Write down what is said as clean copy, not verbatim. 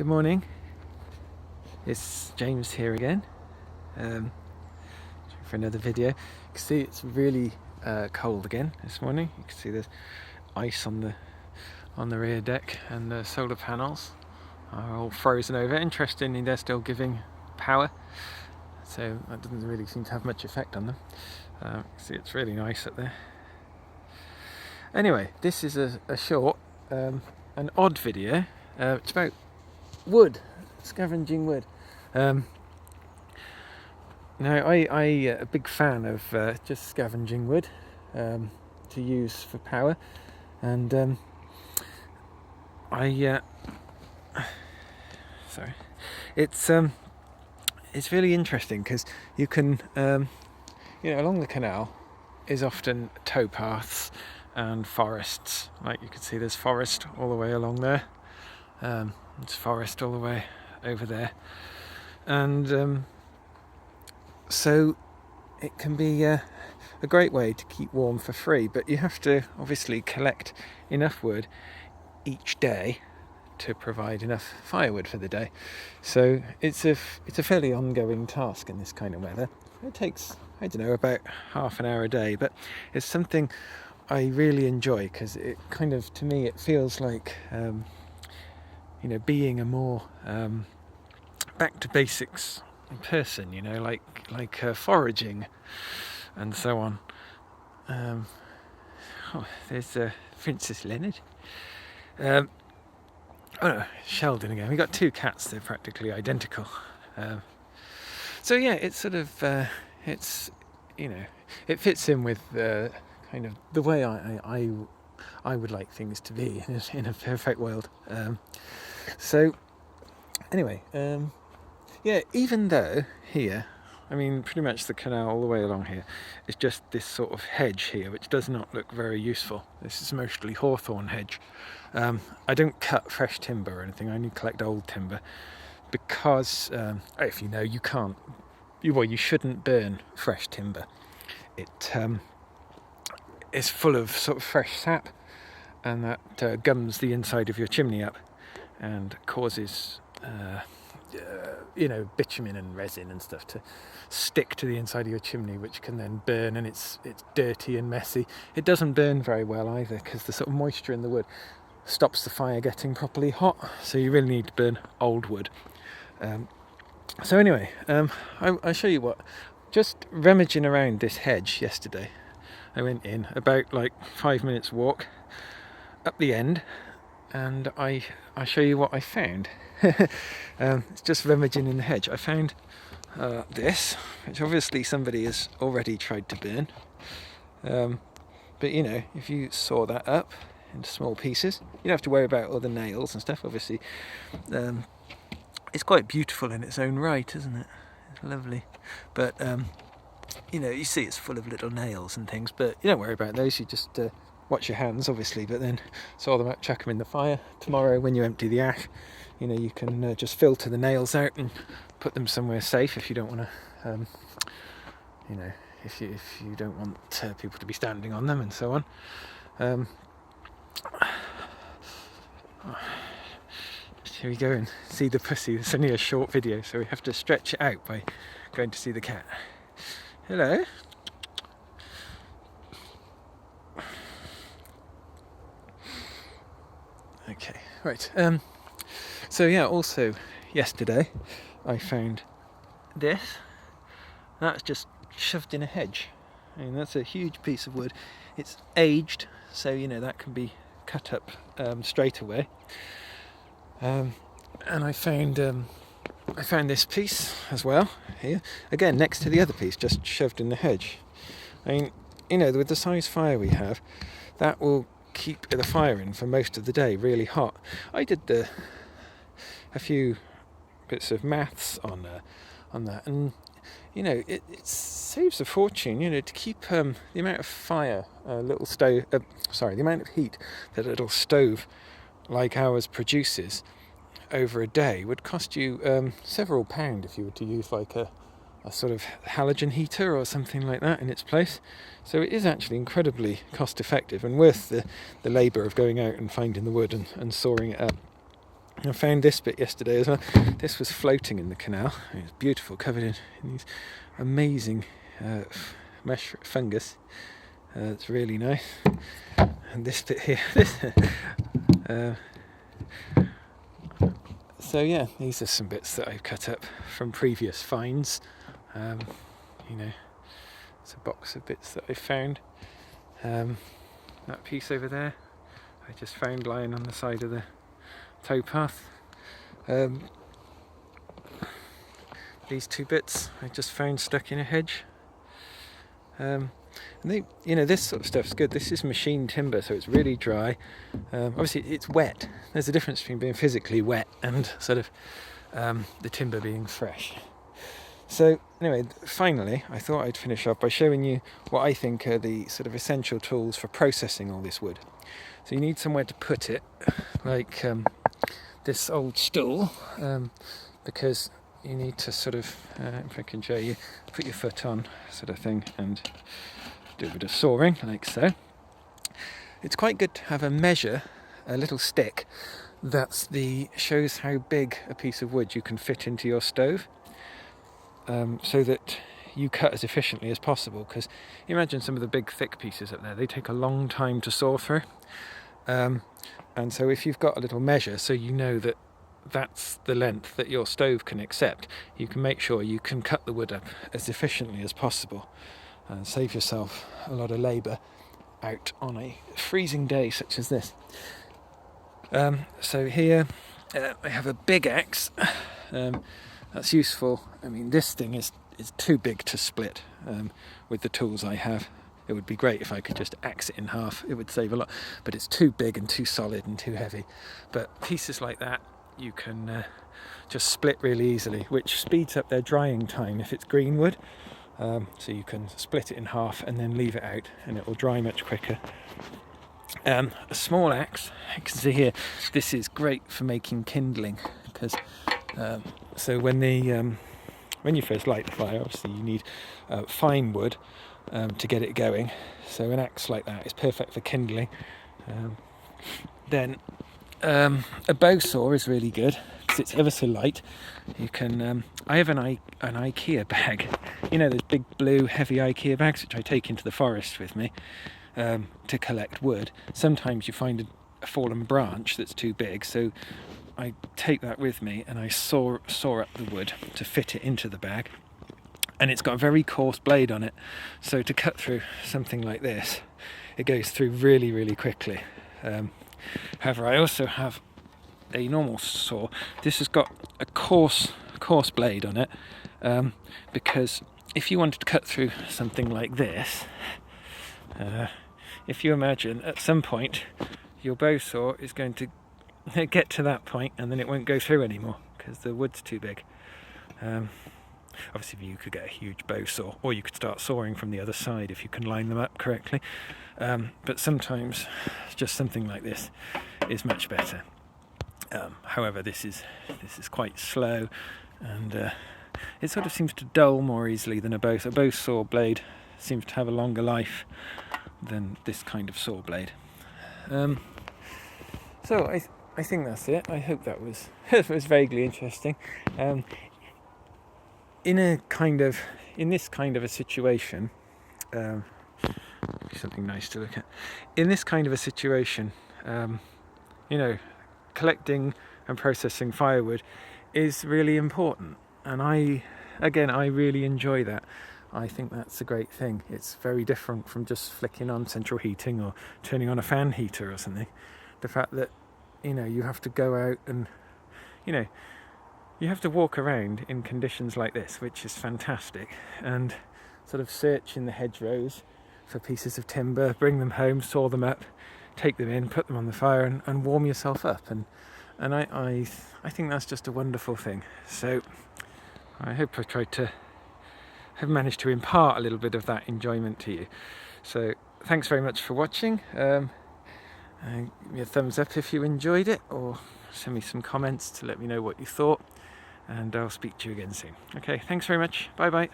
Good morning, it's James here again for another video. You can see it's really cold again this morning. You can see there's ice on the rear deck, and the solar panels are all frozen over. Interestingly, they're still giving power, so that doesn't really seem to have much effect on them. See, it's really nice up there. Anyway, this is a short, an odd video. It's about wood, scavenging wood. Now, I'm a big fan of just scavenging wood to use for power, and sorry, it's really interesting because you can, along the canal is often towpaths and forests. Like you can see, there's forest all the way along there. It's forest all the way over there, and so it can be a great way to keep warm for free, but you have to obviously collect enough wood each day to provide enough firewood for the day. So it's a fairly ongoing task in this kind of weather. It takes, I don't know, about half an hour a day, but it's something I really enjoy because it kind of, to me, it feels like being a more back to basics person, like foraging and so on. There's Princess Leonard. Sheldon again. We got two cats. They're practically identical. So yeah, it's sort of it fits in with kind of the way I would like things to be in a perfect world. So anyway, even though here, pretty much the canal all the way along here is just this sort of hedge here, which does not look very useful. This is mostly hawthorn hedge. I don't cut fresh timber or anything. I only collect old timber because, if you can't, you shouldn't burn fresh timber. It is full of sort of fresh sap, and that gums the inside of your chimney up and causes bitumen and resin and stuff to stick to the inside of your chimney, which can then burn, and it's dirty and messy. It doesn't burn very well either because the sort of moisture in the wood stops the fire getting properly hot, so you really need to burn old wood. So anyway, I'll show you what. Just rummaging around this hedge yesterday, I went in about 5 minutes walk up the end, and I'll show you what I found. It's just rummaging in the hedge. I found this, which obviously somebody has already tried to burn. But if you saw that up into small pieces, you don't have to worry about all the nails and stuff. Obviously, it's quite beautiful in its own right, isn't it? It's lovely. But you see it's full of little nails and things, but you don't worry about those. You just watch your hands, obviously, but then saw them out, chuck them in the fire. Tomorrow, when you empty the ash, you can just filter the nails out and put them somewhere safe if you don't want to, if you don't want people to be standing on them and so on. Here we go and see the pussy. It's only a short video, so we have to stretch it out by going to see the cat. Hello. Okay, right. So yeah, also yesterday I found this. That's just shoved in a hedge. That's a huge piece of wood. It's aged, so that can be cut up straight away. And I found this piece as well here, again next to the other piece, just shoved in the hedge. With the size fire we have, that will keep the fire in for most of the day really hot. I did a few bits of maths on that, and it saves a fortune, to keep the amount of fire the amount of heat that a little stove like ours produces over a day would cost you several pound if you were to use a sort of halogen heater or something like that in its place. So it is actually incredibly cost effective and worth the labour of going out and finding the wood and sawing it up. I found this bit yesterday as well. This was floating in the canal. It was beautiful, covered in these amazing mesh fungus. It's really nice. And this bit here, so yeah, these are some bits that I've cut up from previous finds. You know, it's a box of bits that I found. That piece over there, I just found lying on the side of the towpath. These two bits I just found stuck in a hedge. And they, you know, this sort of stuff's good. This is machine timber, so it's really dry. Obviously it's wet. There's a difference between being physically wet and sort of the timber being fresh. So anyway, finally I thought I'd finish up by showing you what I think are the sort of essential tools for processing all this wood. So you need somewhere to put it, like this old stool, because you need to sort of, if I can show you, put your foot on sort of thing and do a bit of sawing like so. It's quite good to have a measure, a little stick shows how big a piece of wood you can fit into your stove, so that you cut as efficiently as possible, because imagine some of the big thick pieces up there, they take a long time to saw through, and so if you've got a little measure so you know that that's the length that your stove can accept, you can make sure you can cut the wood up as efficiently as possible and save yourself a lot of labour out on a freezing day such as this. So here I have a big axe. That's useful. I mean, this thing is too big to split with the tools I have. It would be great if I could just axe it in half. It would save a lot, but it's too big and too solid and too heavy. But pieces like that you can just split really easily, which speeds up their drying time if it's green wood. So you can split it in half and then leave it out and it will dry much quicker. A small axe, you can see here, this is great for making kindling, because so when you first light the fire, obviously you need fine wood to get it going. So an axe like that is perfect for kindling. Then a bow saw is really good because it's ever so light. You can. I have an IKEA bag. You know, those big blue heavy IKEA bags which I take into the forest with me to collect wood. Sometimes you find a fallen branch that's too big, so I take that with me and I saw up the wood to fit it into the bag. And it's got a very coarse blade on it, so to cut through something like this, it goes through really, really quickly. However, I also have a normal saw. This has got a coarse blade on it, because if you wanted to cut through something like this, if you imagine at some point your bow saw is going to get to that point and then it won't go through anymore because the wood's too big. Obviously you could get a huge bow saw, or you could start sawing from the other side if you can line them up correctly, but sometimes just something like this is much better. However, this is quite slow, and it sort of seems to dull more easily than a bow saw. A bow saw blade seems to have a longer life than this kind of saw blade. So I think that's it. I hope that was vaguely interesting. In this kind of a situation, something nice to look at. In this kind of a situation, you know, collecting and processing firewood is really important, and I really enjoy that. I think that's a great thing. It's very different from just flicking on central heating or turning on a fan heater or something. The fact that, you know, you have to go out and, you know, you have to walk around in conditions like this, which is fantastic, and sort of search in the hedgerows for pieces of timber, bring them home, saw them up, take them in, put them on the fire and warm yourself up, and I think that's just a wonderful thing. So I hope I tried to have managed to impart a little bit of that enjoyment to you. So thanks very much for watching. Give me a thumbs up if you enjoyed it, or send me some comments to let me know what you thought, and I'll speak to you again soon. Okay, thanks very much. Bye bye.